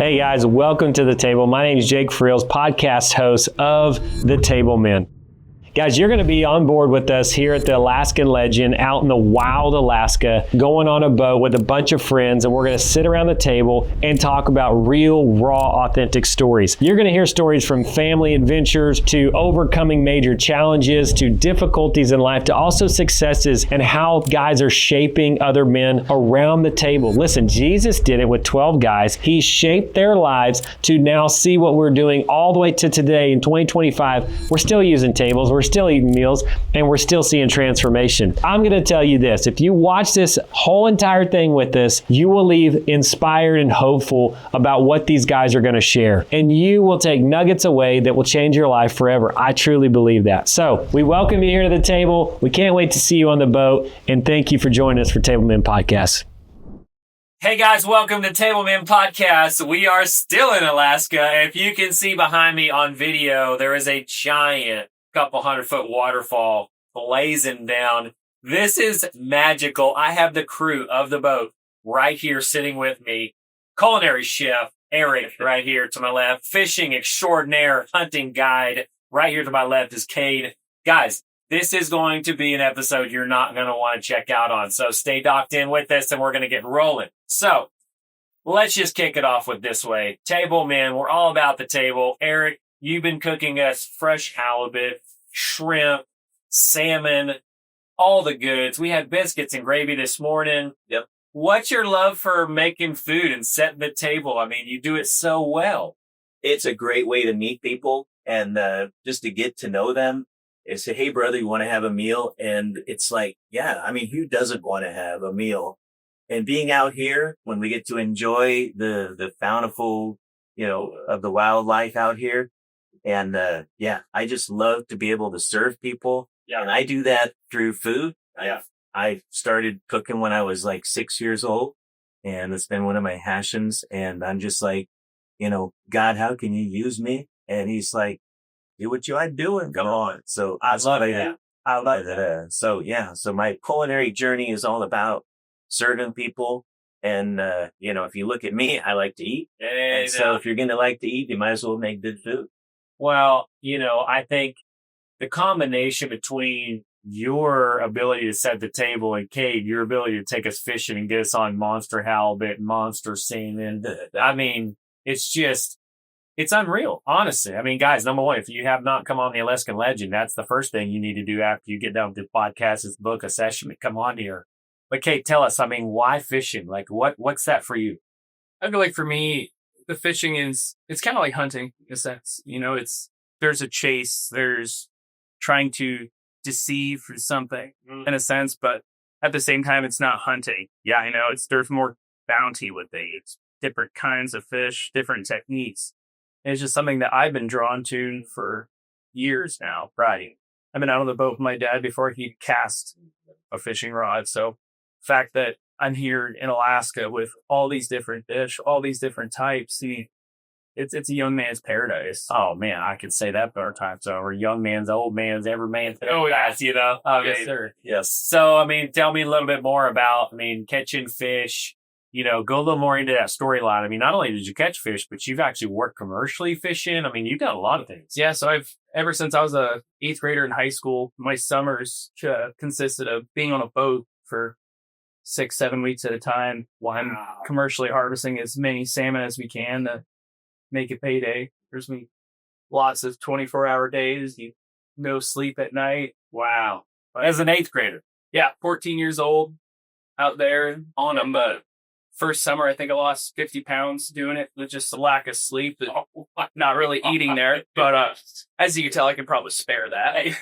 Hey guys, welcome to The Table. My name is Jake Freels, podcast host of The Table Men. Guys, you're going to be on board with us here at the Alaskan Legend out in the wild Alaska, going on a boat with a bunch of friends, and we're going to sit around the table and talk about real, raw, authentic stories. You're going to hear stories from family adventures to overcoming major challenges to difficulties in life to also successes and how guys are shaping other men around the table. Listen, Jesus did it with 12 guys. He shaped their lives to now see what we're doing all the way to today in 2025. We're still using tables. We're still eating meals, and we're still seeing transformation. I'm going to tell you this. If you watch this whole entire thing with us, you will leave inspired and hopeful about what these guys are going to share. And you will take nuggets away that will change your life forever. I truly believe that. So we welcome you here to the table. We can't wait to see you on the boat. And thank you for joining us for Table Men Podcast. Hey guys, welcome to Table Men Podcast. We are still in Alaska. If you can see behind me on video, there is a giant couple 100-foot waterfall blazing down. This is magical. I have the crew of the boat right here sitting with me. Culinary chef Erik right here to my left. Fishing extraordinaire, hunting guide right here to my left is Cade. Guys, this is going to be an episode you're not going to want to check out on. So stay docked in with us and we're going to get rolling. So let's just kick it off with this way. Table Men, we're all about the table. Erik, you've been cooking us fresh halibut, shrimp, salmon, all the goods. We had biscuits and gravy this morning. Yep. What's your love for making food and setting the table? I mean, you do it so well. It's a great way to meet people and just to get to know them. And say, hey, brother, you want to have a meal? And it's like, yeah, I mean, who doesn't want to have a meal? And being out here, when we get to enjoy the bountiful, of the wildlife out here. And, I just love to be able to serve people. Yeah. And I do that through food. Yeah. I started cooking when I was like 6 years old, and it's been one of my passions. And I'm just like, God, how can you use me? And he's like, do what you are doing. Come on. So I love that. I love that. So my culinary journey is all about serving people. And, if you look at me, I like to eat. And so if you're going to like to eat, you might as well make good food. Well, I think the combination between your ability to set the table and Cade, your ability to take us fishing and get us on monster halibut, monster salmon. I mean, it's unreal, honestly. I mean, guys, number one, if you have not come on the Alaskan Legend, that's the first thing you need to do after you get done with the podcast is book a session and come on here. But Cade, tell us, I mean, why fishing? Like, what's that for you? I feel like for me, the fishing it's kind of like hunting in a sense. There's a chase, there's trying to deceive for something in a sense, but at the same time, it's not hunting. Yeah, I know there's more bounty with it. It's different kinds of fish, different techniques. It's just something that I've been drawn to for years now. Right. I've been out on the boat with my dad before he cast a fishing rod. So the fact that I'm here in Alaska with all these different fish, all these different types, it's a young man's paradise. Oh man, I could say that better times over. Young man's, old man's, every man's paradise, Yes, sir. Yes. So, I mean, tell me a little bit more about, catching fish. Go a little more into that storyline. I mean, not only did you catch fish, but you've actually worked commercially fishing. I mean, you've done a lot of things. Yeah, so ever since I was a 8th grader in high school, my summers consisted of being on a boat for 6-7 weeks at a time while I'm commercially harvesting as many salmon as we can to make it payday. There's lots of 24-hour days, no sleep at night. Wow. As an 8th grader. Yeah, 14 years old, out there on a boat. First summer, I think I lost 50 pounds doing it with just a lack of sleep, not really eating there. But as you can tell, I can probably spare that.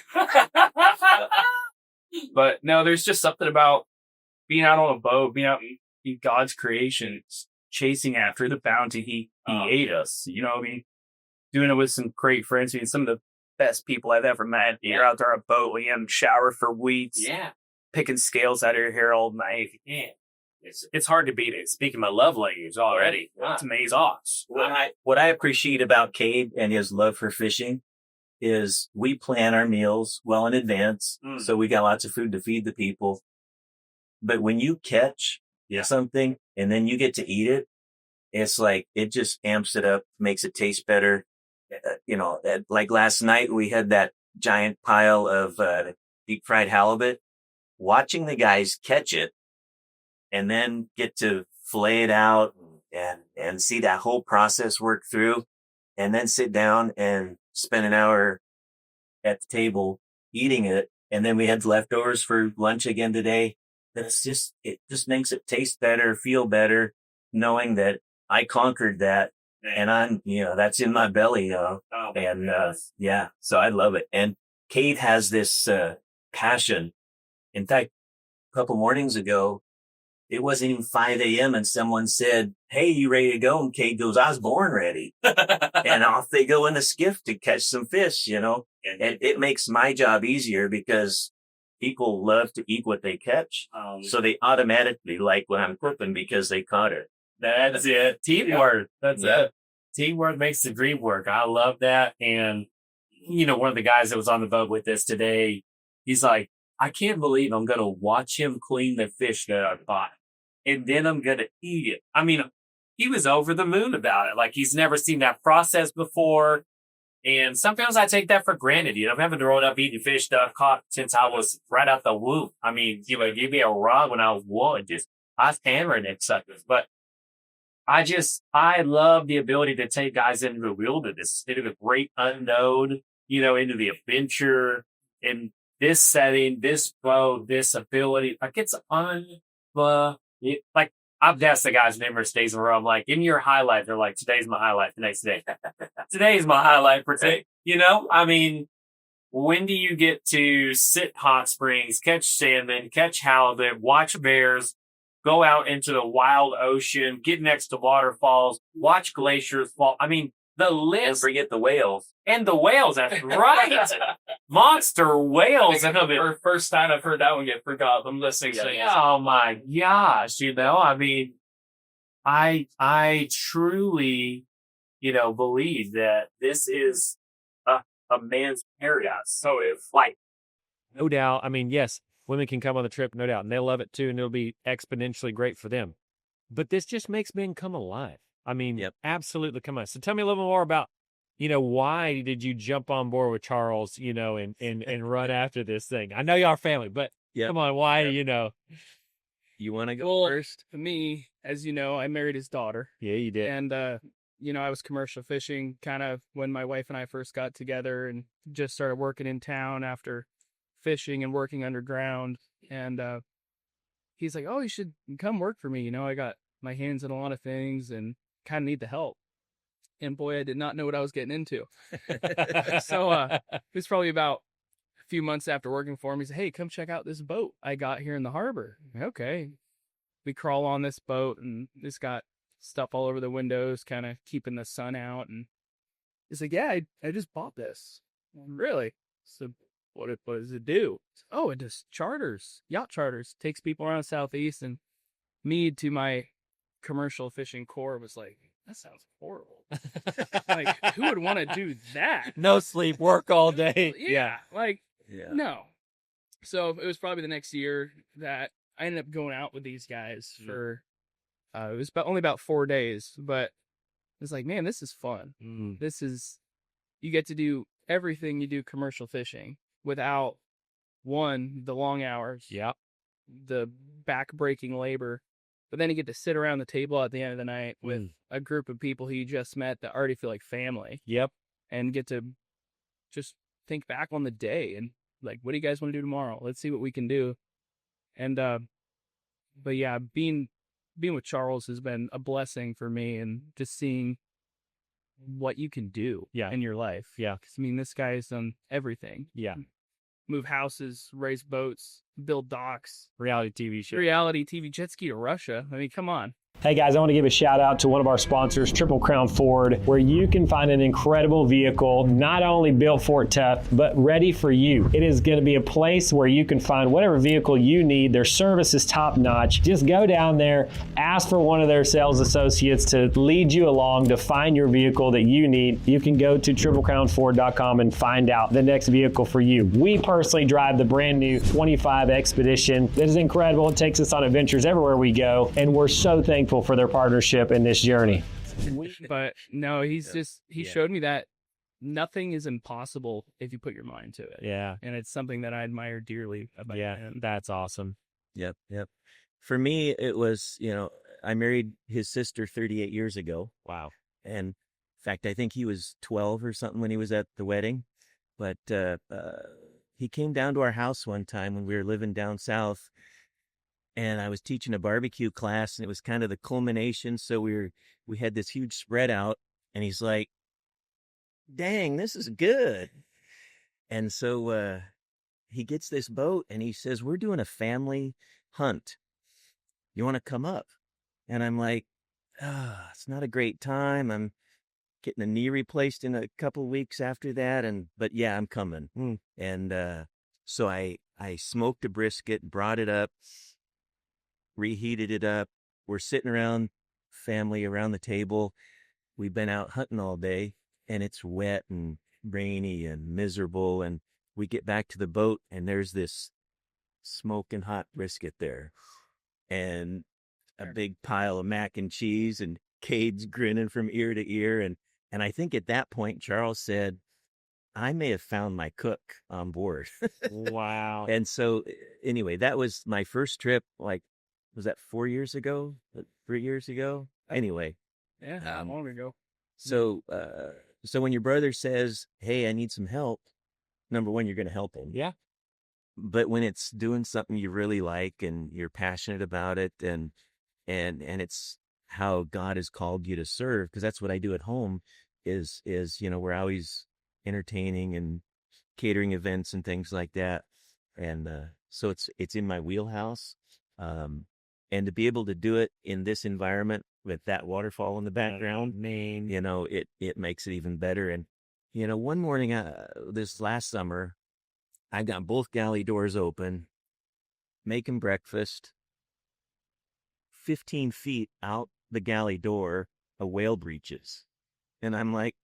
But no, there's just something about being out on a boat, being out in God's creation, chasing after the bounty. He ate us, doing it with some great friends. Some of the best people I've ever met. Yeah. You're out there on a boat, we shower for weeks, picking scales out of your hair all night. Yeah. It's hard to beat it. Speaking my love language already. It's amazing. What I appreciate about Cade and his love for fishing is we plan our meals well in advance. So we got lots of food to feed the people. But when you catch something and then you get to eat it, It's like, it just amps it up, makes it taste better. Like last night we had that giant pile of deep fried halibut. Watching the guys catch it and then get to fillet it out and see that whole process work through, and then sit down and spend an hour at the table eating it. And then we had leftovers for lunch again today. It just makes it taste better, feel better, knowing that I conquered that, and that's in my belly, so I love it. And Cade has this passion. In fact, a couple mornings ago, it wasn't even 5 a.m. and someone said, "Hey, you ready to go?" And Cade goes, "I was born ready." And off they go in the skiff to catch some fish, And it makes my job easier because people love to eat what they catch. So they automatically like what I'm cooking because they caught it. That's it. Teamwork. That's it. Teamwork makes the dream work. I love that. And, one of the guys that was on the boat with us today, he's like, I can't believe I'm going to watch him clean the fish that I caught, and then I'm going to eat it. I mean, he was over the moon about it. Like, he's never seen that process before. And sometimes I take that for granted. I haven't grown up eating fish that I've caught since I was right out the womb. I mean, give me a rod when I was one, I was hammering it suckers. But I love the ability to take guys into the wilderness, into the great unknown, into the adventure, in this setting, this boat, this ability. Like, it's like, I've asked the guys numerous days in a row. I'm like, in your highlight, they're like, today's my highlight. The next day, today's my highlight for today. I mean, when do you get to sit in hot springs, catch salmon, catch halibut, watch bears, go out into the wild ocean, get next to waterfalls, watch glaciers fall? I mean, the list. And forget the whales. And the whales, that's right. Monster whales. First time I've heard that one get forgot. I'm listening. Oh my gosh. I mean, I truly, believe that this is a man's paradise. So no doubt. I mean, yes, women can come on the trip, no doubt, and they'll love it too, and it'll be exponentially great for them. But this just makes men come alive. I mean, Absolutely come on. So tell me a little more about, why did you jump on board with Charles, and run after this thing? I know y'all are family, but come on, why, You want to go first? For me, as you know, I married his daughter. Yeah, you did. And, I was commercial fishing kind of when my wife and I first got together and just started working in town after fishing and working underground. And he's like, "Oh, you should come work for me. I got my hands in a lot of things and kind of need the help." And boy, I did not know what I was getting into. So it was probably about a few months after working for him. He said, "Hey, come check out this boat I got here in the harbor." Okay. We crawl on this boat, and it's got stuff all over the windows, kind of keeping the sun out. And he's like, "Yeah, I just bought this." "Really?" So what does it do? "Oh, it does charters, yacht charters, takes people around the Southeast." And me, to my commercial fishing core, was like, that sounds horrible. Like, who would want to do that? No sleep, work all day. No. So it was probably the next year that I ended up going out with these guys for, it was only about 4 days, but it's like, man, this is fun. You get to do everything you do commercial fishing without, one, the long hours. The back-breaking labor. But then you get to sit around the table at the end of the night with a group of people who you just met that already feel like family. And get to just think back on the day and like, what do you guys want to do tomorrow? Let's see what we can do. And, but yeah, being with Charles has been a blessing for me, and just seeing what you can do in your life. 'Cause, I mean, this guy's done everything. Move houses, raise boats, build docks. Reality TV, jet ski to Russia. I mean, come on. Hey guys, I want to give a shout out to one of our sponsors, Triple Crown Ford, where you can find an incredible vehicle, not only built for it tough, but ready for you. It is going to be a place where you can find whatever vehicle you need. Their service is top notch. Just go down there, ask for one of their sales associates to lead you along to find your vehicle that you need. You can go to triplecrownford.com and find out the next vehicle for you. We personally drive the brand new 25 Expedition. It is incredible. It takes us on adventures everywhere we go, and we're so thankful thankful for their partnership in this journey. But no, he showed me that nothing is impossible if you put your mind to it. Yeah. And it's something that I admire dearly about him. That's awesome. Yep. For me, it was, I married his sister 38 years ago. Wow. And in fact, I think he was 12 or something when he was at the wedding. But he came down to our house one time when we were living down south, and I was teaching a barbecue class, and it was kind of the culmination. So we had this huge spread out, and he's like, "Dang, this is good." And so he gets this boat, and he says, "We're doing a family hunt. You want to come up?" And I'm like, it's not a great time. I'm getting a knee replaced in a couple weeks after that. But yeah, I'm coming. And so I smoked a brisket, brought it up, reheated it up. We're sitting around, family around the table. We've been out hunting all day, and it's wet and rainy and miserable. And we get back to the boat, and there's this smoking hot brisket there, and a big pile of mac and cheese, and Cade's grinning from ear to ear. And I think at that point, Charles said, "I may have found my cook on board." Wow. And so anyway, that was my first trip. Like, was that 4 years ago? 3 years ago? Anyway. Yeah, long ago. So when your brother says, "Hey, I need some help," number one, you're going to help him. Yeah. But when it's doing something you really like and you're passionate about it, and it's how God has called you to serve, because that's what I do at home is we're always entertaining and catering events and things like that. And so it's in my wheelhouse. And to be able to do it in this environment with that waterfall in the background, it makes it even better. And, one morning, this last summer, I got both galley doors open, making breakfast. 15 feet out the galley door, a whale breaches. And I'm like,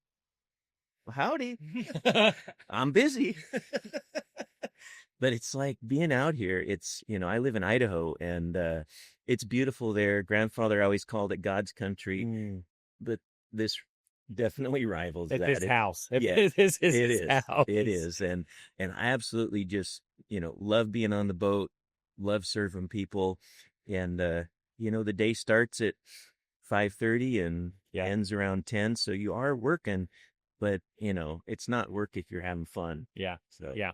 "Well, howdy." I'm busy. But it's like being out here. It's, I live in Idaho, and it's beautiful there. Grandfather always called it God's country, but this definitely rivals that. This house. Yeah, This is it his is. house. It is. And I absolutely just, love being on the boat, love serving people. And, the day starts at 5:30 and ends around 10. So you are working, but, it's not work if you're having fun. Yeah. So, yeah.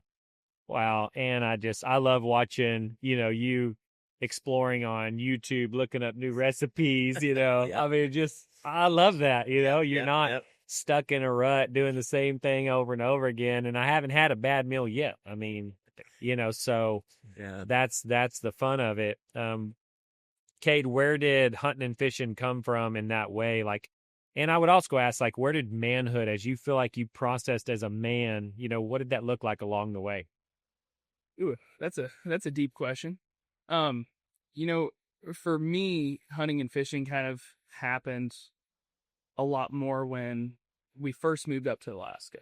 Wow. And I love watching, you exploring on YouTube, looking up new recipes, I mean, I love that, you're not stuck in a rut doing the same thing over and over again. And I haven't had a bad meal yet. I mean, so that's the fun of it. Cade, where did hunting and fishing come from in that way? And I would also ask, where did manhood, as you feel like you processed as a man, what did that look like along the way? Ooh, that's a deep question. For me, hunting and fishing kind of happened a lot more when we first moved up to Alaska.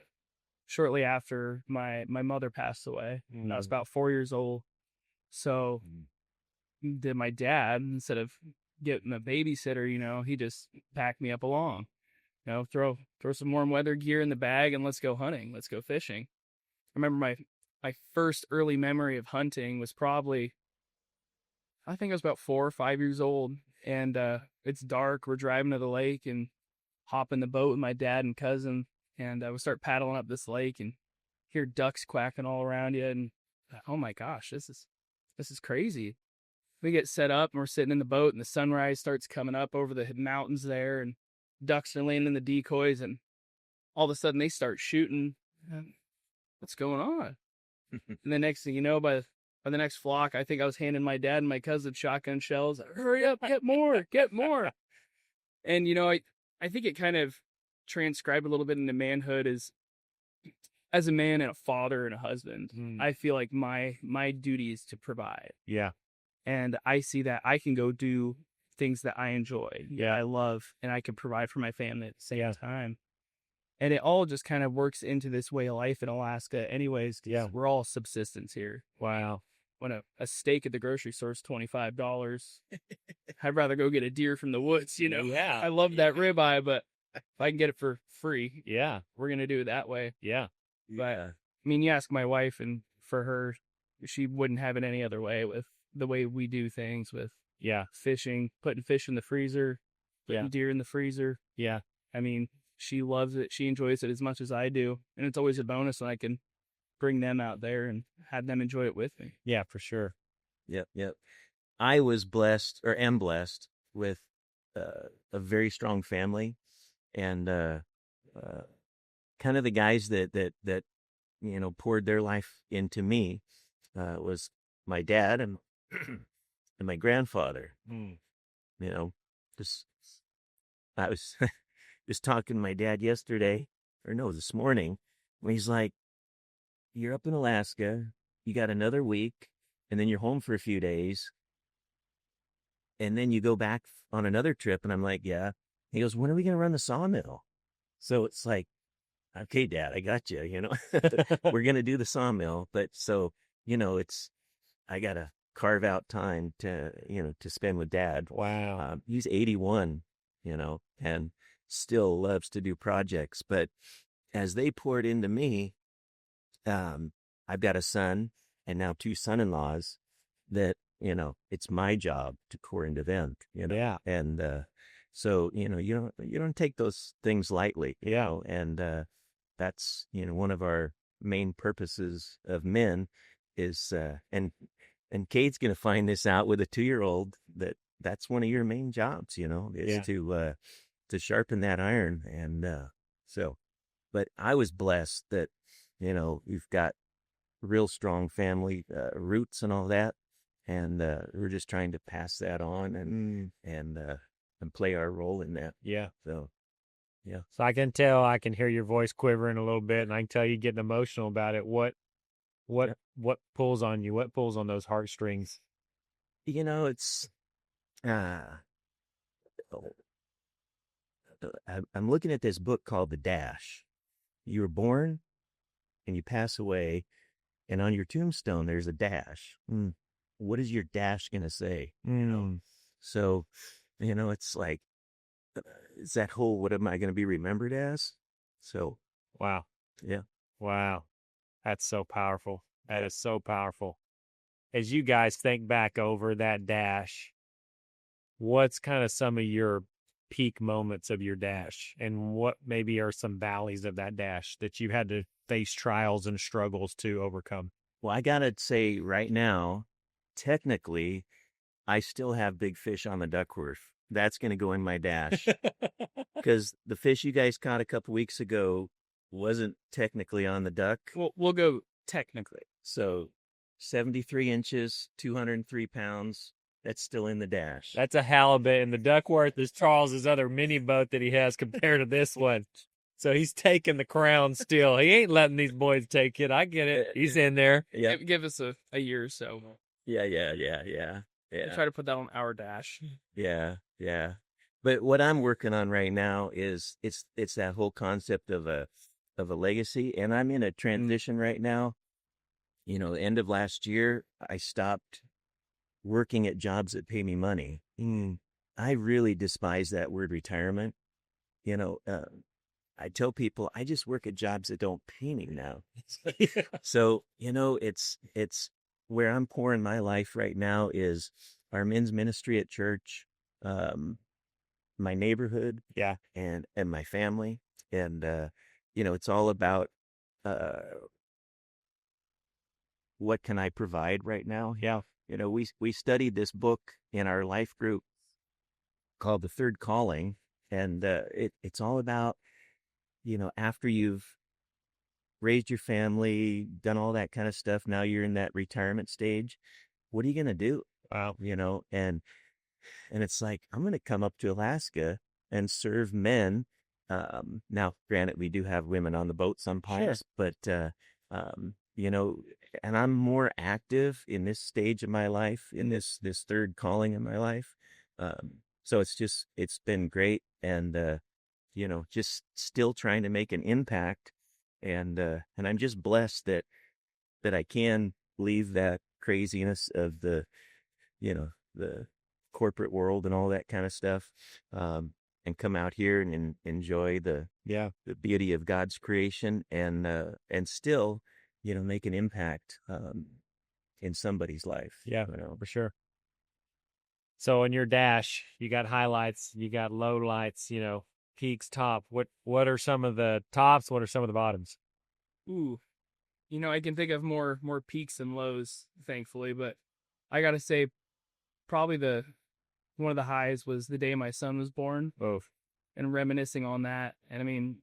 Shortly after my mother passed away, I was about 4 years old. So did my dad, instead of getting a babysitter, he just packed me up along. Throw some warm weather gear in the bag and let's go hunting. Let's go fishing. I remember my first early memory of hunting was probably, I think I was about 4 or 5 years old, and it's dark. We're driving to the lake and hop in the boat with my dad and cousin, and we start paddling up this lake and hear ducks quacking all around you, and oh my gosh, this is crazy. We get set up and we're sitting in the boat, and the sunrise starts coming up over the mountains there, and ducks are laying in the decoys, and all of a sudden they start shooting. What's going on? And the next thing you know, by the next flock, I think I was handing my dad and my cousin shotgun shells. Hurry up, get more, get more. And, I think it kind of transcribed a little bit into manhood as a man and a father and a husband. I feel like my duty is to provide. Yeah. And I see that I can go do things that I enjoy, that I love, and I can provide for my family at the same time. And it all just kind of works into this way of life in Alaska anyways. Yeah. We're all subsistence here. Wow. when a steak at the grocery store is $25, I'd rather go get a deer from the woods, you know? Yeah. I love that ribeye, but if I can get it for free, Yeah. we're going to do it that way. Yeah. But I mean, you ask my wife, and for her, she wouldn't have it any other way with the way we do things with fishing, putting fish in the freezer, putting deer in the freezer. Yeah. I mean, she loves it. She enjoys it as much as I do. And it's always a bonus when I can bring them out there and have them enjoy it with me. Yeah, for sure. Yep. I was blessed, or am blessed, with a very strong family, and kind of the guys that you know poured their life into me was my dad and and my grandfather. Mm. You know, just I was just talking to my dad yesterday, or no, this morning, when he's like, "You're up in Alaska, you got another week, and then you're home for a few days, and then you go back on another trip." And I'm like, "Yeah." He goes, "When are we going to run the sawmill?" So it's like, "Okay, Dad, I got you, you know, we're going to do the sawmill." But so, you know, I got to carve out time to, you know, to spend with Dad. Wow. He's 81, you know, and still loves to do projects. But as they poured into me, I've got a son and now 2 son-in-laws that, you know, it's my job to pour into them, you know. Yeah. And so, you know, you don't take those things lightly, you Yeah. know, and that's, you know, one of our main purposes of men is and Cade's going to find this out with a 2-year-old, that's one of your main jobs, you know, is to sharpen that iron. And so, but I was blessed that, you know, we've got real strong family roots and all that, and we're just trying to pass that on and play our role in that. Yeah. So, yeah. So I can tell, I can hear your voice quivering a little bit, and I can tell you getting emotional about it. What pulls on you? What pulls on those heartstrings? You know, it's I'm looking at this book called The Dash. You were born and you pass away, and on your tombstone there's a dash. What is your dash going to say? You know? So, you know, it's like, it's that whole, what am I going to be remembered as? So, Wow. yeah. Wow. That's so powerful. That is so powerful. As you guys think back over that dash, what's kind of some of your peak moments of your dash, and what maybe are some valleys of that dash that you had to face trials and struggles to overcome? Well, I got to say right now, technically, I still have big fish on the Duckworth. That's going to go in my dash, because the fish you guys caught a couple weeks ago wasn't technically on the duck. We'll go technically. So 73 inches, 203 pounds. That's still in the dash. That's a halibut, and the Duckworth is Charles's other mini boat that he has compared to this one. So he's taking the crown still. He ain't letting these boys take it. I get it. He's in there. Yeah. Give us a year or so. Yeah. We'll try to put that on our dash. Yeah. But what I'm working on right now is it's that whole concept of a legacy, and I'm in a transition right now. You know, end of last year, I stopped working at jobs that pay me money. I really despise that word retirement. You know, I tell people I just work at jobs that don't pay me now. So, you know, it's where I'm pouring my life right now is our men's ministry at church, my neighborhood, and my family. And you know, it's all about what can I provide right now? Yeah. You know, we studied this book in our life group called The Third Calling, and it's all about, you know, after you've raised your family, done all that kind of stuff, now you're in that retirement stage. What are you going to do? Wow. You know, and it's like, I'm going to come up to Alaska and serve men. Now, granted, we do have women on the boat sometimes, but you know, and I'm more active in this stage of my life, in this third calling in my life. So it's been great, and you know, just still trying to make an impact, and I'm just blessed that I can leave that craziness of the corporate world and all that kind of stuff, and come out here and enjoy the beauty of God's creation, and still, make an impact in somebody's life. Yeah, for sure. So in your dash, you got highlights, you got low lights, peaks, top. What are some of the tops? What are some of the bottoms? Ooh, I can think of more peaks and lows, thankfully, but I gotta say, probably one of the highs was the day my son was born. Oh, and reminiscing on that. And I mean,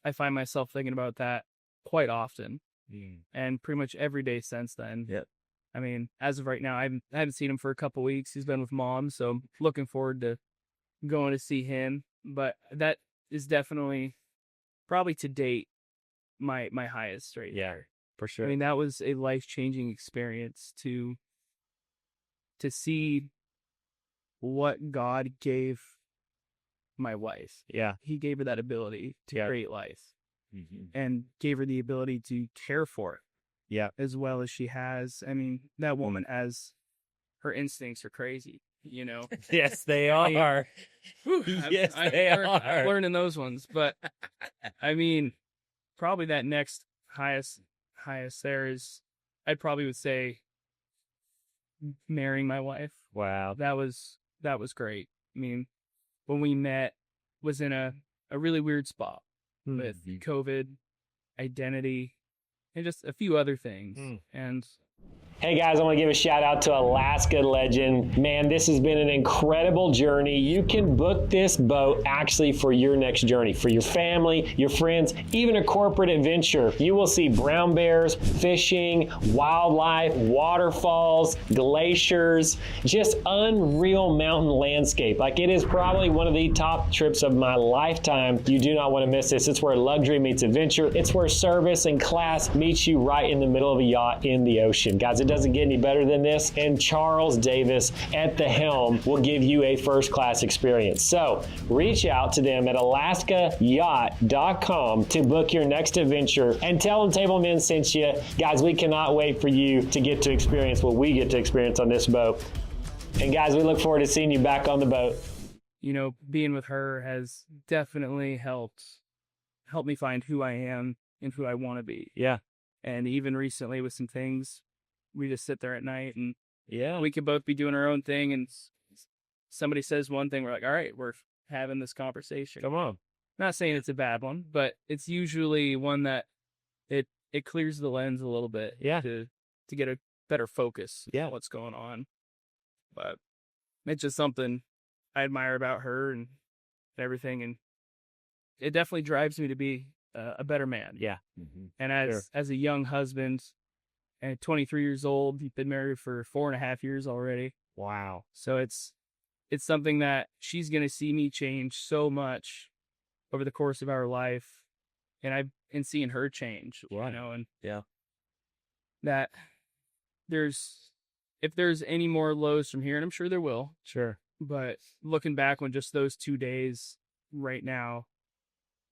I find myself thinking about that quite often, and pretty much every day since then. Yep. I mean, as of right now, I haven't seen him for a couple weeks. He's been with mom, so I'm looking forward to going to see him. But that is definitely, probably to date, my highest right there. For sure. I mean, that was a life-changing experience to see what God gave my wife. Yeah. He gave her that ability to create life, Mm-hmm. and gave her the ability to care for it. Yeah. As well as she has. I mean, that woman her instincts are crazy, Yes, they are. Yes, they are. I'm learning those ones, but I mean, probably that next highest there is, I'd probably would say marrying my wife. Wow. That was great. I mean, when we met was in a really weird spot with COVID, identity, and just a few other things. And Hey guys, I want to give a shout out to Alaskan Legend. Man, this has been an incredible journey. You can book this boat actually for your next journey, for your family, your friends, even a corporate adventure. You will see brown bears, fishing, wildlife, waterfalls, glaciers, just unreal mountain landscape. Like, it is probably one of the top trips of my lifetime. You do not want to miss this. It's where luxury meets adventure. It's where service and class meets you right in the middle of a yacht in the ocean. Guys, it doesn't get any better than this, and Charles Davis at the helm will give you a first-class experience. So reach out to them at alaskayacht.com to book your next adventure, and tell them Table Men sent you. Guys, we cannot wait for you to get to experience what we get to experience on this boat. And guys, we look forward to seeing you back on the boat. Being with her has definitely helped me find who I am and who I want to be. Yeah. And even recently with some things, we just sit there at night and Yeah. we could both be doing our own thing, and somebody says one thing, we're like, all right, we're having this conversation. Come on. Not saying it's a bad one, but it's usually one that it clears the lens a little bit. Yeah. To get a better focus Yeah. on what's going on. But it's just something I admire about her and everything, and it definitely drives me to be a better man. Yeah. And as a young husband, and 23 years old, he's been married for 4.5 years already. Wow. So it's something that she's going to see me change so much over the course of our life, and I've been seeing her change, and that if there's any more lows from here, and I'm sure there will. Sure. But looking back on just those 2 days right now,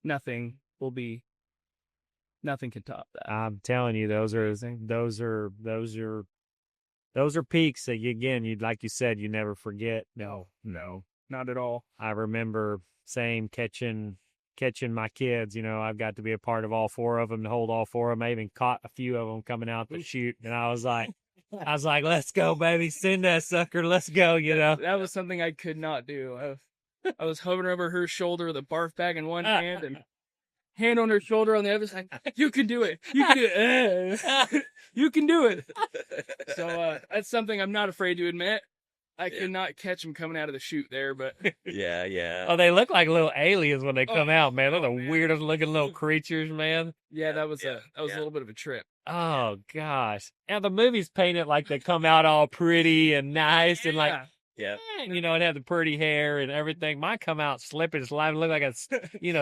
nothing can top that. I'm telling you, those are peaks that like you said, you never forget. No, not at all. I remember catching my kids. I've got to be a part of all four of them, to hold all four of them. I even caught a few of them coming out to shoot, and I was like, let's go, baby, send that sucker, let's go. That was something I could not do. I was hovering over her shoulder with a barf bag in one hand and hand on her shoulder on the other side. You can do it. You can do it. You can do it. So that's something I'm not afraid to admit. I could not catch them coming out of the chute there, but yeah. Oh, they look like little aliens when they come out, man. They're the weirdest looking little creatures, man. Yeah, that was a little bit of a trip. Oh gosh. And the movies paint it like they come out all pretty and nice and like, yeah, and have the pretty hair and everything. Mine come out slipping, sliding, look like a,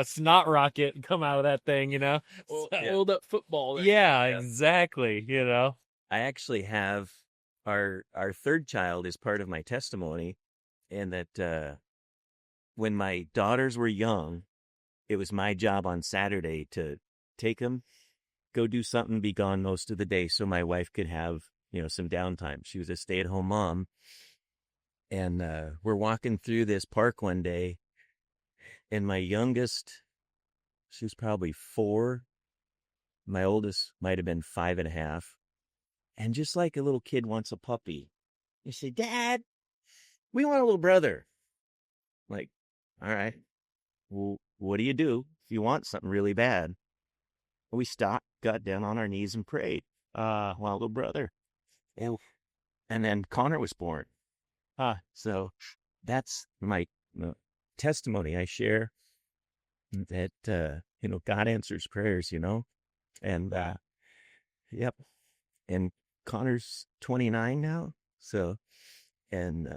snot rocket and come out of that thing, Oiled up football. There. Yeah, exactly. I actually have our third child is part of my testimony, and that when my daughters were young, it was my job on Saturday to take them, go do something, be gone most of the day, so my wife could have some downtime. She was a stay-at-home mom. And we're walking through this park one day, and my youngest, she was probably 4. My oldest might have been 5.5. And just like a little kid wants a puppy, they say, "Dad, we want a little brother." Like, all right, well, what do you do if you want something really bad? We stopped, got down on our knees, and prayed. Want a little brother. And then Connor was born. So that's my testimony. I share that, God answers prayers, and, yep. And Connor's 29 now. So, and,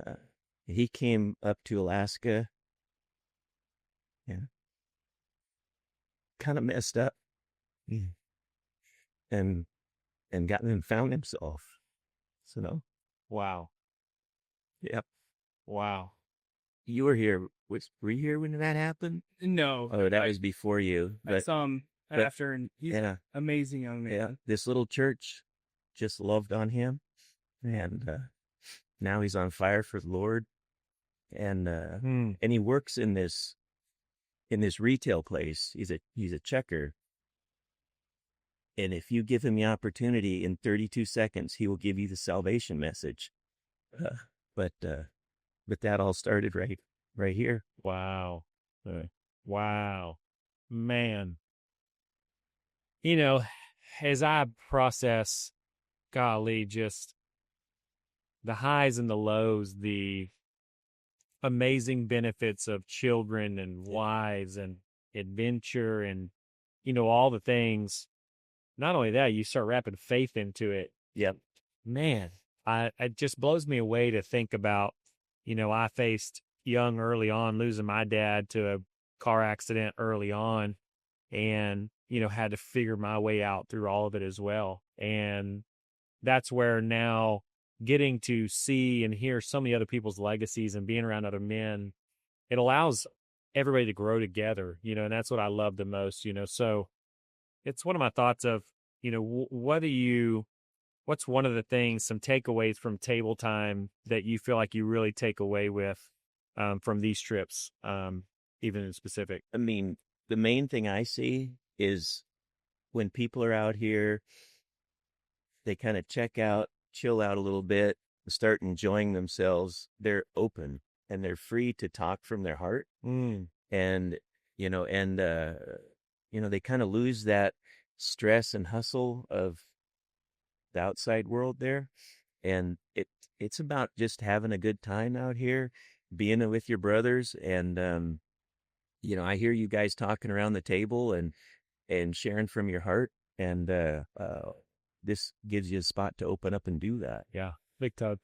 he came up to Alaska, kind of messed up and found himself. So, Wow. yep. Wow. You were here. Were you here when that happened? No. Oh, that was before you. I saw him after, and he's yeah, an amazing young man. yeah. This little church just loved on him, and now he's on fire for the Lord. And and he works in this retail place. He's a checker. And if you give him the opportunity, in 32 seconds, he will give you the salvation message. But that all started right here. Wow. Wow. Man. As I process, golly, just the highs and the lows, the amazing benefits of children and wives and adventure and, all the things. Not only that, you start wrapping faith into it. Yep. Man, it just blows me away to think about, I faced young early on, losing my dad to a car accident early on, and, had to figure my way out through all of it as well. And that's where now getting to see and hear so many other people's legacies and being around other men, it allows everybody to grow together, and that's what I love the most, So it's one of my thoughts of, what's one of the things, some takeaways from table time that you feel like you really take away with from these trips, even in specific? I mean, the main thing I see is when people are out here, they kind of check out, chill out a little bit, start enjoying themselves. They're open and they're free to talk from their heart. And, they kind of lose that stress and hustle of the outside world there. And it's about just having a good time out here, being with your brothers. And, I hear you guys talking around the table and sharing from your heart. And this gives you a spot to open up and do that. Yeah. Big tub.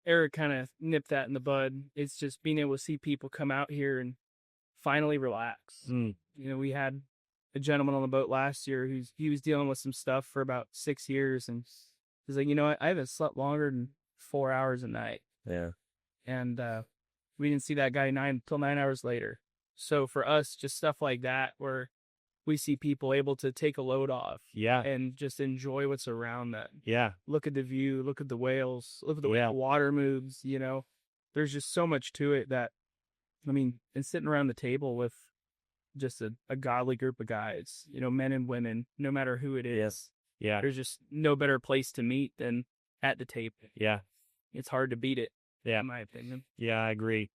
Erik kind of nipped that in the bud. It's just being able to see people come out here and finally relax. We had a gentleman on the boat last year he was dealing with some stuff for about 6 years, and he's like, I haven't slept longer than 4 hours a night. Yeah. And we didn't see that guy until 9 hours later. So for us, just stuff like that, where we see people able to take a load off, and just enjoy what's around them. Yeah. Look at the view, look at the whales, look at the way the water moves. There's just so much to it that, and sitting around the table with just a godly group of guys, men and women, no matter who it is. Yeah. There's just no better place to meet than at the table. Yeah. It's hard to beat it. Yeah. In my opinion. Yeah, I agree.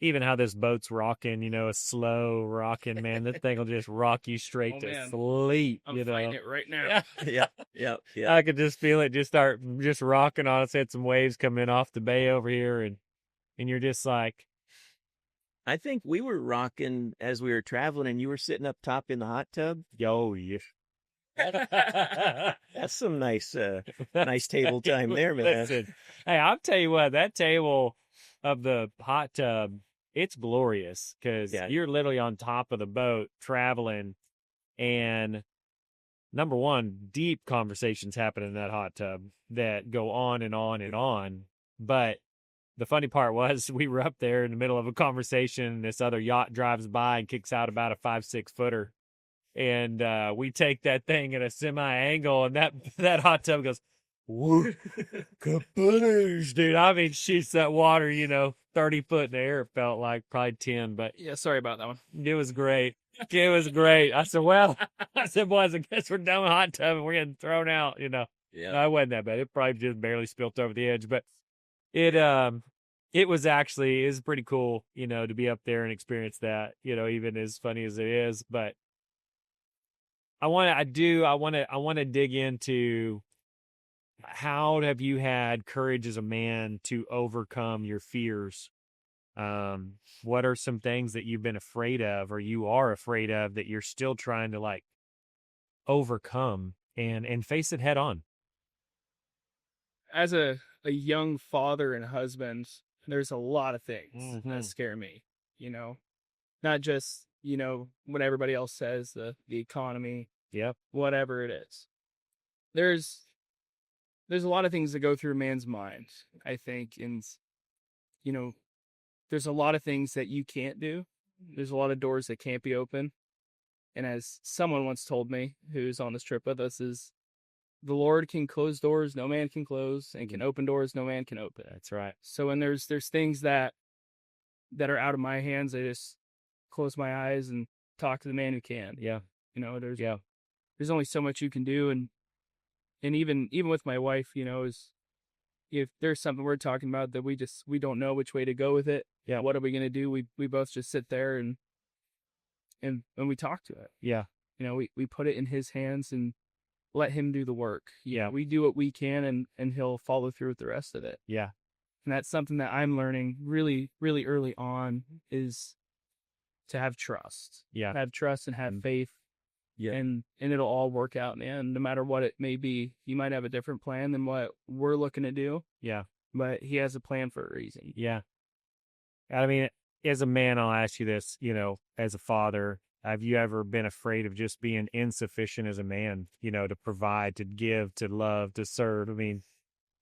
Even how this boat's rocking, a slow rocking, man, that thing will just rock you straight to sleep. I'm fighting it right now. Yeah. I could just feel it just start rocking on us. Had some waves come in off the bay over here, and you're just like, I think we were rocking as we were traveling, and you were sitting up top in the hot tub. Yo, yeah. That's some nice table time there, man. Listen, hey, I'll tell you what, that table of the hot tub, it's glorious because you're literally on top of the boat traveling, and number one, deep conversations happen in that hot tub that go on and on and on. But the funny part was we were up there in the middle of a conversation, and this other yacht drives by and kicks out about a 5-6 footer. And we take that thing at a semi-angle, and that hot tub goes, Woo, kaboodoosh, dude. I mean, shoots that water, 30 foot in the air. It felt like probably 10, but Yeah, sorry about that one. it was great. It was great. I said, well, boys, I guess we're done with hot tub and we're getting thrown out. Yeah. No, it wasn't that bad. It probably just barely spilt over the edge, but it was pretty cool, to be up there and experience that, even as funny as it is. But I want to dig into how have you had courage as a man to overcome your fears? What are some things that you've been afraid of or you are afraid of that you're still trying to like overcome and face it head on? As a young father and husband, there's a lot of things Mm-hmm. that scare me, not just, what everybody else says, the economy, Yep. whatever it is. There's a lot of things that go through a man's mind, I think. And, there's a lot of things that you can't do. There's a lot of doors that can't be open. And as someone once told me, who's on this trip with us, is the Lord can close doors no man can close, and can open doors no man can open. That's right. So when there's things that are out of my hands, I just close my eyes and talk to the man who can. Yeah. There's only so much you can do. And even with my wife, is if there's something we're talking about that we don't know which way to go with it. Yeah. What are we going to do? We both just sit there and we talk to it. Yeah. We put it in his hands and let him do the work. Yeah. We do what we can and he'll follow through with the rest of it. Yeah. And that's something that I'm learning really, really early on, is to have trust. Yeah. Have trust and have faith. Yeah. And it'll all work out in the end, no matter what it may be. You might have a different plan than what we're looking to do. Yeah. But he has a plan for a reason. Yeah. I mean, as a man, I'll ask you this, as a father, have you ever been afraid of just being insufficient as a man, to provide, to give, to love, to serve? I mean,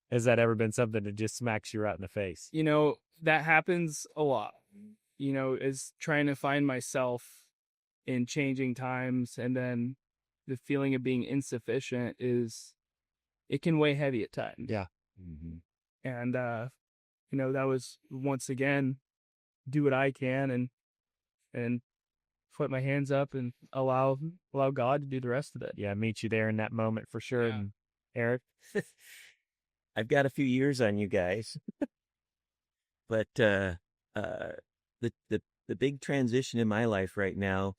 has that ever been something that just smacks you right in the face? That happens a lot, is trying to find myself in changing times. And then the feeling of being insufficient it can weigh heavy at times. Yeah. Mm-hmm. And, that was, once again, do what I can and put my hands up and allow God to do the rest of it. Yeah. Meet you there in that moment for sure. Yeah. And Eric? I've got a few years on you guys, but the big transition in my life right now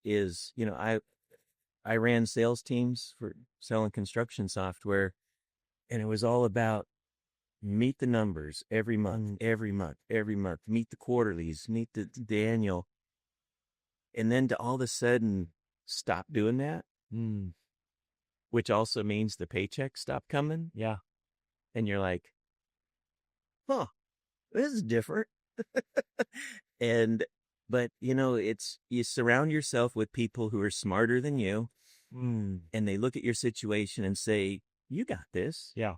is, I ran sales teams for selling construction software, and it was all about meet the numbers every month, meet the quarterlies, meet the annual, and then to all of a sudden stop doing that, which also means the paychecks stop coming. Yeah. And you're like, huh, this is different. But you surround yourself with people who are smarter than you, and they look at your situation and say, you got this. Yeah.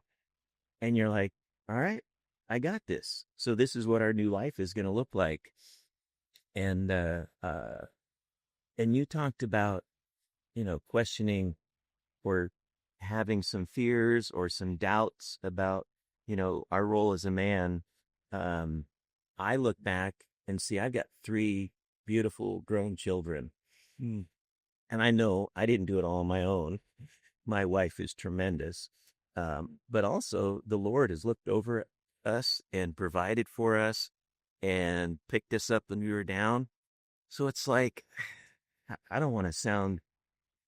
And you're like, all right, I got this. So this is what our new life is going to look like. And you talked about, questioning or having some fears or some doubts about, our role as a man. I look back and see I've got 3 beautiful grown children. And I know I didn't do it all on my own. My wife is tremendous. But also the Lord has looked over us and provided for us and picked us up when we were down. So it's like, I don't want to sound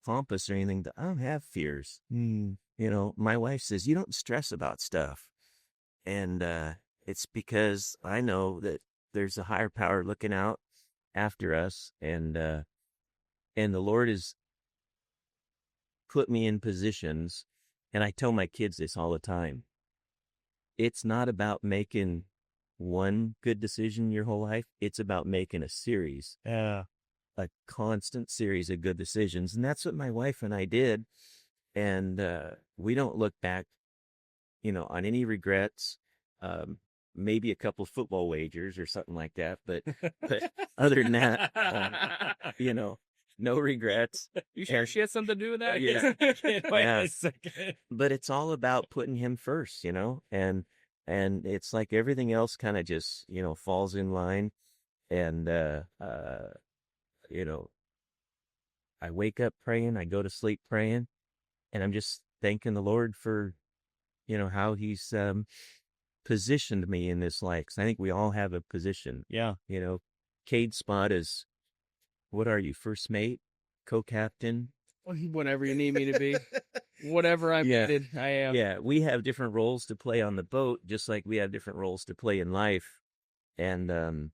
pompous or anything, but I don't have fears. My wife says, you don't stress about stuff. And it's because I know that there's a higher power looking out after us. And the Lord has put me in positions. And I tell my kids this all the time. It's not about making one good decision your whole life. It's about making a series. A constant series of good decisions. And that's what my wife and I did. And we don't look back, on any regrets. Maybe a couple of football wagers or something like that. But other than that, no regrets. You sure she has something to do with that? Yeah. Wait Yeah. a second. But it's all about putting him first, and it's like everything else kind of just, falls in line. And, you know, I wake up praying, I go to sleep praying, and I'm just thanking the Lord for, how he's, positioned me in this life. 'Cause I think we all have a position, Yeah. Cade's spot is, what are you, first mate, co-captain? Whatever you need me to be. Whatever I'm Yeah. needed, I am. Yeah, we have different roles to play on the boat, just like we have different roles to play in life. And,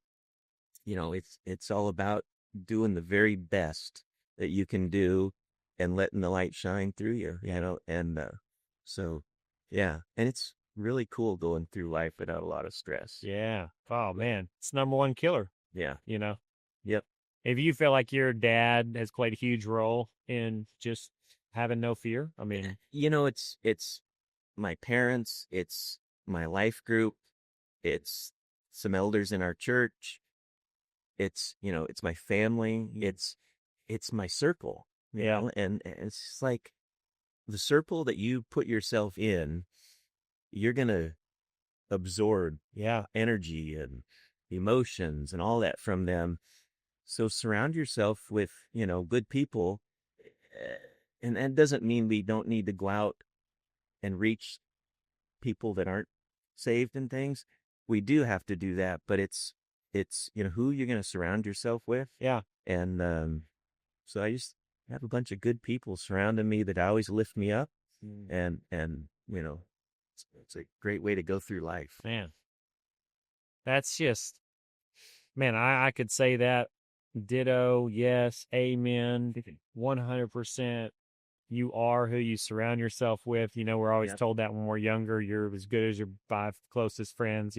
it's all about doing the very best that you can do and letting the light shine through you, and, so, yeah. And it's really cool going through life without a lot of stress. Yeah. Oh, man. It's number one killer, Yeah. Yep. If you feel like your dad has played a huge role in just having no fear, I mean, It's my parents, it's my life group, it's some elders in our church, it's my family, it's my circle, Yeah. and it's just like the circle that you put yourself in, you're gonna absorb yeah. energy and emotions and all that from them. So surround yourself with, good people. And that doesn't mean we don't need to go out and reach people that aren't saved and things. We do have to do that, but it's who you're going to surround yourself with. Yeah. And so I just have a bunch of good people surrounding me that always lift me up, and it's a great way to go through life. Man. That's just, man, I could say that. Ditto. Yes. Amen. 100%. You are who you surround yourself with. We're always Yep. told that when we're younger, you're as good as your 5 closest friends,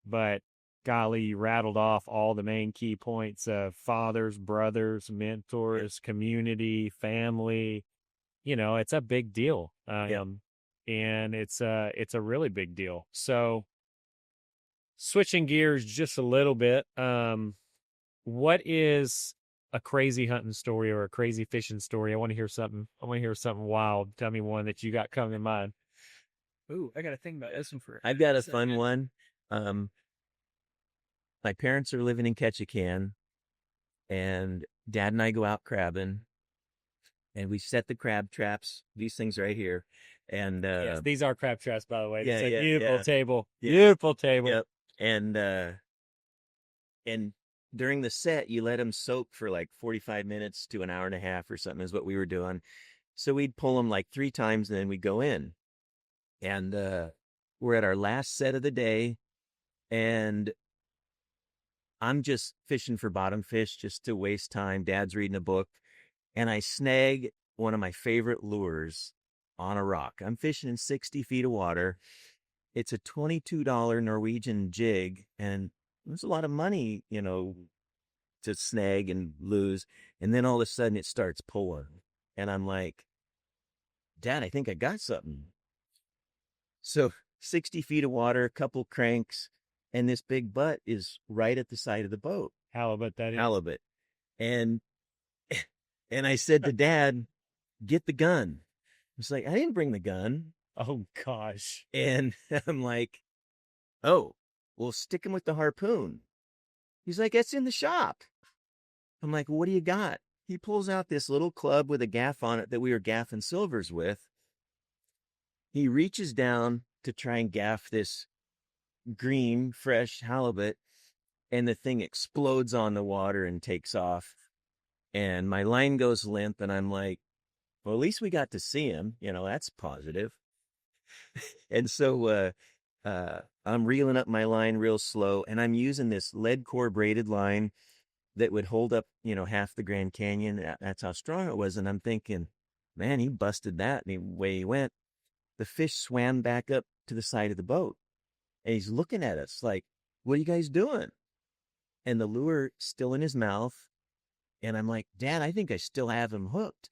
But golly, you rattled off all the main key points of fathers, brothers, mentors, community, family. It's a big deal. And it's a really big deal. So switching gears just a little bit, what is a crazy hunting story or a crazy fishing story? I want to hear something. I want to hear something wild. Tell me one that you got coming to mind. Ooh, I got to think about this one for. I've got a fun one. My parents are living in Ketchikan, and Dad and I go out crabbing, and we set the crab traps. These things right here, and Yes, these are crab traps, by the way. Yeah, It's a yeah, beautiful yeah. table. Yeah. Beautiful table. Yep. And during the set, you let them soak for like 45 minutes to an hour and a half or something is what we were doing. So we'd pull them like 3 times, and then we'd go in. And we're at our last set of the day, and I'm just fishing for bottom fish just to waste time. Dad's reading a book, and I snag one of my favorite lures on a rock. I'm fishing in 60 feet of water. It's a $22 Norwegian jig, and there's a lot of money, to snag and lose. And then all of a sudden it starts pulling, and I'm like, Dad, I think I got something. So 60 feet of water, a couple cranks, and this big butt is right at the side of the boat. Halibut, that is. Halibut. And I said to Dad, get the gun. It's like, I didn't bring the gun. Oh, gosh. And I'm like, oh, well, stick him with the harpoon. He's like, it's in the shop. I'm like, well, what do you got? He pulls out this little club with a gaff on it that we were gaffing silvers with. He reaches down to try and gaff this green, fresh halibut, and the thing explodes on the water and takes off. And my line goes limp, and I'm like, well, at least we got to see him. That's positive. And so I'm reeling up my line real slow, and I'm using this lead core braided line that would hold up, half the Grand Canyon. That's how strong it was. And I'm thinking, man, he busted that. And away he went. The fish swam back up to the side of the boat, and he's looking at us like, what are you guys doing? And the lure still in his mouth. And I'm like, Dad, I think I still have him hooked.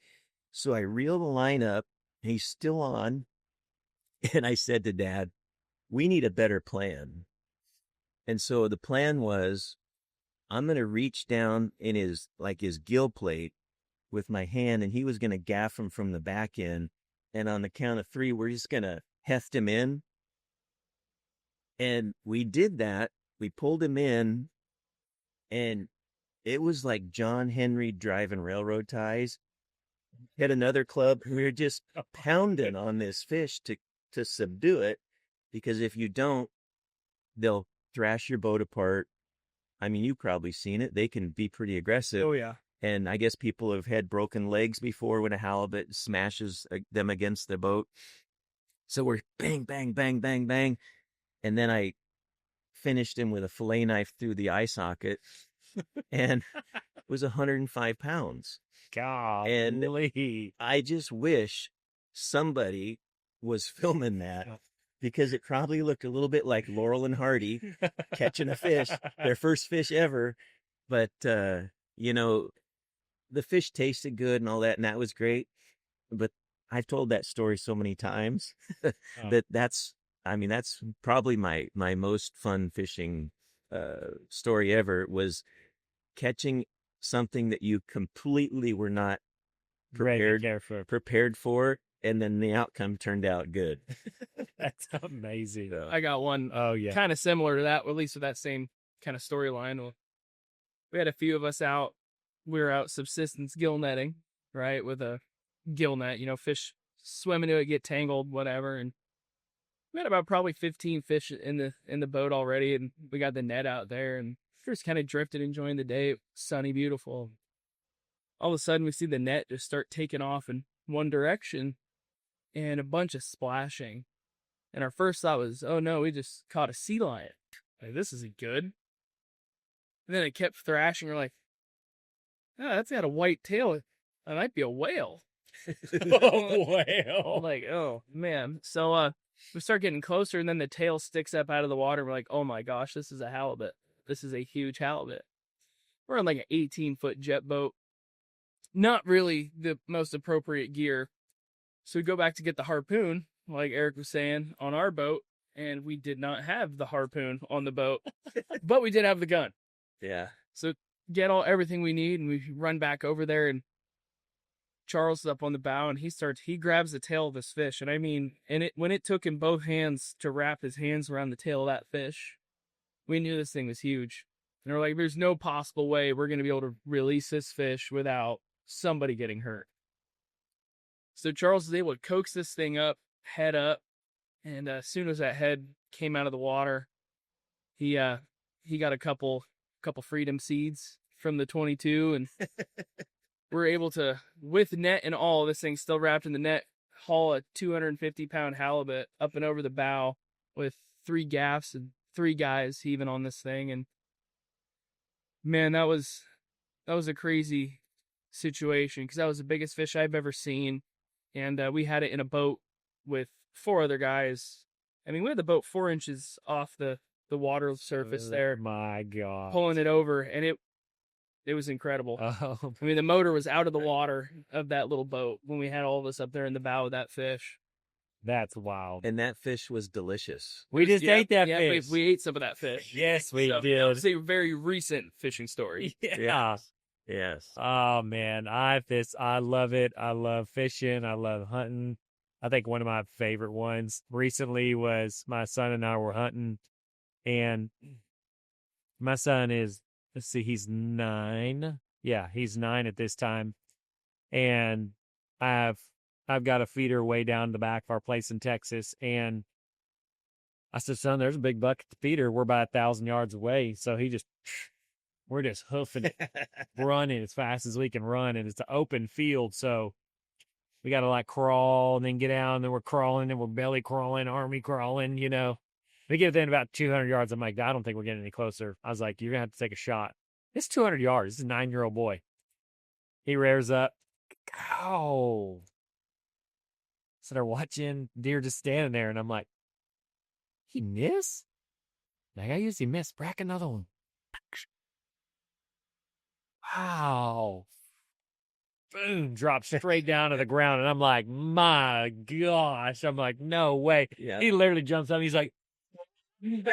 So I reel the line up. He's still on. And I said to Dad, we need a better plan. And so the plan was, I'm going to reach down in his gill plate with my hand, and he was going to gaff him from the back end. And on the count of 3, we're just going to heft him in. And we did that. We pulled him in, and it was like John Henry driving railroad ties. Hit another club. We were just pounding on this fish to subdue it, because if you don't, they'll thrash your boat apart. I mean, you've probably seen it. They can be pretty aggressive. Oh, yeah. And I guess people have had broken legs before when a halibut smashes them against the boat. So we're bang, bang, bang, bang, bang. And then I finished him with a fillet knife through the eye socket, and it was 105 pounds. God, and I just wish somebody was filming that, because it probably looked a little bit like Laurel and Hardy catching a fish, their first fish ever. But, you know, the fish tasted good and all that, and that was great. But I've told that story so many times that's probably my most fun fishing story ever, was catching something that you completely were not prepared for, and then the outcome turned out good. That's amazing. So, I got one kind of similar to that, or at least with that same kind of storyline. We had a few of us out. We were out subsistence gill netting, right, with a gill net, you know, fish swim into it, get tangled, whatever. And we had about probably 15 fish in the boat already, and we got the net out there, and just kind of drifted, enjoying the day. Sunny, beautiful. All of a sudden, we see the net just start taking off in one direction, and a bunch of splashing. And our first thought was, oh no, we just caught a sea lion. Like, this isn't good. And then it kept thrashing. We're like, oh, that's got a white tail. That might be a whale. A whale. Like, oh man. So we start getting closer, and then the tail sticks up out of the water. We're like, oh my gosh, this is a halibut. This is a huge halibut. We're on like an 18-foot jet boat. Not really the most appropriate gear. So we go back to get the harpoon, like Erik was saying, on our boat, and we did not have the harpoon on the boat, but we did have the gun. Yeah. So get everything we need, and we run back over there, and Charles is up on the bow, and he grabs the tail of this fish. And I mean, when it took him both hands to wrap his hands around the tail of that fish, we knew this thing was huge. And we're like, there's no possible way we're going to be able to release this fish without somebody getting hurt. So Charles was able to coax this thing up, head up, and as soon as that head came out of the water, he got a couple freedom seeds from the 22, and we're able to, with net and all, this thing still wrapped in the net, haul a 250-pound halibut up and over the bow with 3 gaffs and 3 guys heaving on this thing. And man, that was a crazy situation, because that was the biggest fish I've ever seen. And we had it in a boat with 4 other guys. I mean, we had the boat 4 inches off the water surface there. My God. Pulling it over, and it was incredible. Oh. I mean, the motor was out of the water of that little boat when we had all of us up there in the bow of that fish. That's wild. And that fish was delicious. We just ate that fish. We ate some of that fish. Yes, we did. It's a very recent fishing story. Yeah. Yes. Oh man, I love it. I love fishing. I love hunting. I think one of my favorite ones recently was my son and I were hunting, and my son is, let's see, he's 9. Yeah, he's 9 at this time. And I've got a feeder way down the back of our place in Texas, and I said, son, there's a big bucket to feeder. We're about 1,000 yards away. So we're just hoofing it, running as fast as we can run. And it's an open field. So we got to like crawl and then get out, and then we're crawling and we're belly crawling, army crawling, you know. We get within about 200 yards. I'm like, I don't think we're getting any closer. I was like, you're going to have to take a shot. It's 200 yards. This is a 9-year-old boy. He rears up. Oh. So they're watching deer just standing there, and I'm like, he missed? Like, I usually miss. Brack another one. Wow. Boom, dropped straight down to the ground. And I'm like, my gosh. I'm like, no way. Yeah. He literally jumps up. He's like, he's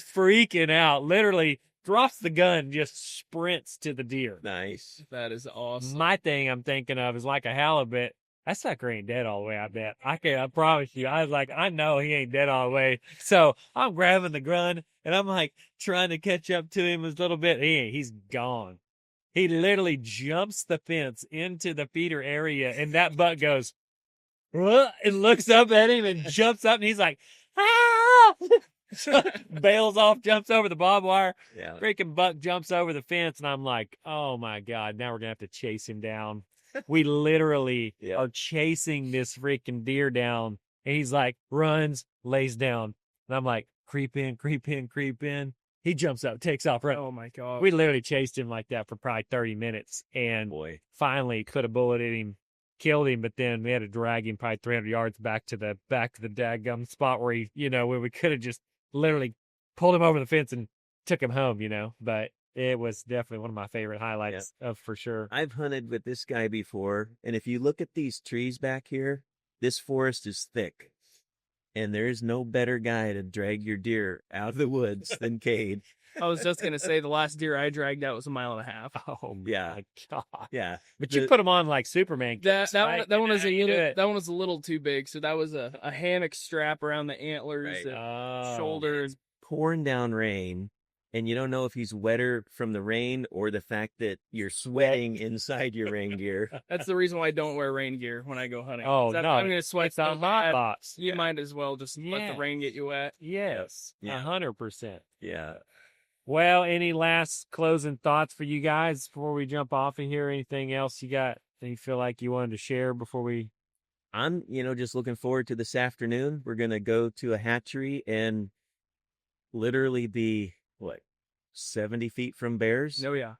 freaking out. Literally, drops the gun, just sprints to the deer. Nice. That is awesome. My thing I'm thinking of is like a halibut. That sucker ain't dead all the way, I bet. I promise you. I was like, I know he ain't dead all the way. So I'm grabbing the gun and I'm like trying to catch up to him a little bit. He's gone. He literally jumps the fence into the feeder area and that buck goes, and looks up at him and jumps up and he's like, ah! Bails off, jumps over the barbed wire. Yeah. Freaking buck jumps over the fence and I'm like, oh my God, now we're going to have to chase him down. We literally are chasing this freaking deer down. And he's like, runs, lays down. And I'm like, creep in, creep in, creep in. He jumps up, takes off, running. Oh my God. We literally chased him like that for probably 30 minutes. And finally put a bullet in him, killed him. But then we had to drag him probably 300 yards back to the daggum spot where where we could have just literally pulled him over the fence and took him home, But it was definitely one of my favorite highlights of for sure. I've hunted with this guy before, and if you look at these trees back here, this forest is thick, and there is no better guy to drag your deer out of the woods than Cade. I was just going to say the last deer I dragged out was 1.5 miles. Oh Yeah. my God. Yeah. But you put him on like Superman. That one was that one was a little too big. So that was a hammock strap around the antlers, shoulders. Pouring down rain, and you don't know if he's wetter from the rain or the fact that you're sweating inside your rain gear. That's the reason why I don't wear rain gear when I go hunting. Oh, no. I'm going to sweat It's on my thoughts. You might as well just let the rain get you wet. Yes. 100%. Yeah. Well, any last closing thoughts for you guys before we jump off of here? Anything else you got that you feel like you wanted to share before we? I'm, just looking forward to this afternoon. We're going to go to a hatchery and literally be, 70 feet from bears? Oh, yeah.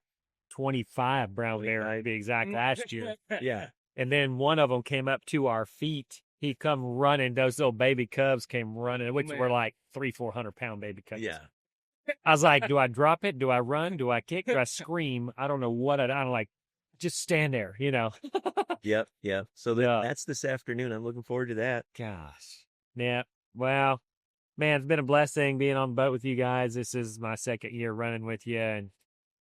25 brown bear, to be exact, last year. Yeah. And then one of them came up to our feet. He come running. Those little baby cubs came running, which were like 300-400 pound baby cubs. Yeah. I was like, do I drop it? Do I run? Do I kick? Do I scream? I don't know what I'm like, just stand there, Yep. So that's this afternoon. I'm looking forward to that. Gosh. Yeah. Well, man, it's been a blessing being on the boat with you guys. This is my second year running with you. And,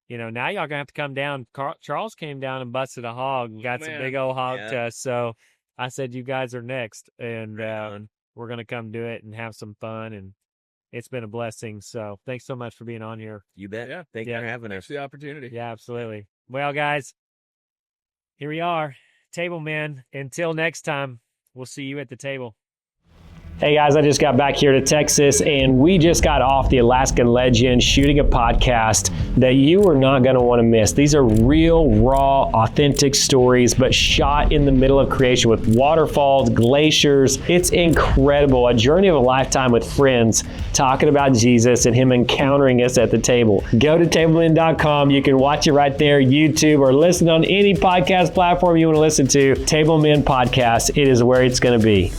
now y'all gonna have to come down. Charles came down and busted a hog and got some big old hog to us. So I said, you guys are next. And we're going to come do it and have some fun. And it's been a blessing. So thanks so much for being on here. You bet. Yeah. Thank you for having Thanks us. for the opportunity. Yeah, absolutely. Well, guys, here we are, Table Men. Until next time, we'll see you at the table. Hey guys, I just got back here to Texas and we just got off the Alaskan Legend shooting a podcast that you are not going to want to miss. These are real, raw, authentic stories, but shot in the middle of creation with waterfalls, glaciers. It's incredible. A journey of a lifetime with friends talking about Jesus and him encountering us at the table. Go to tablemen.com. You can watch it right there, YouTube, or listen on any podcast platform you want to listen to. Table Men Podcast. It is where it's going to be.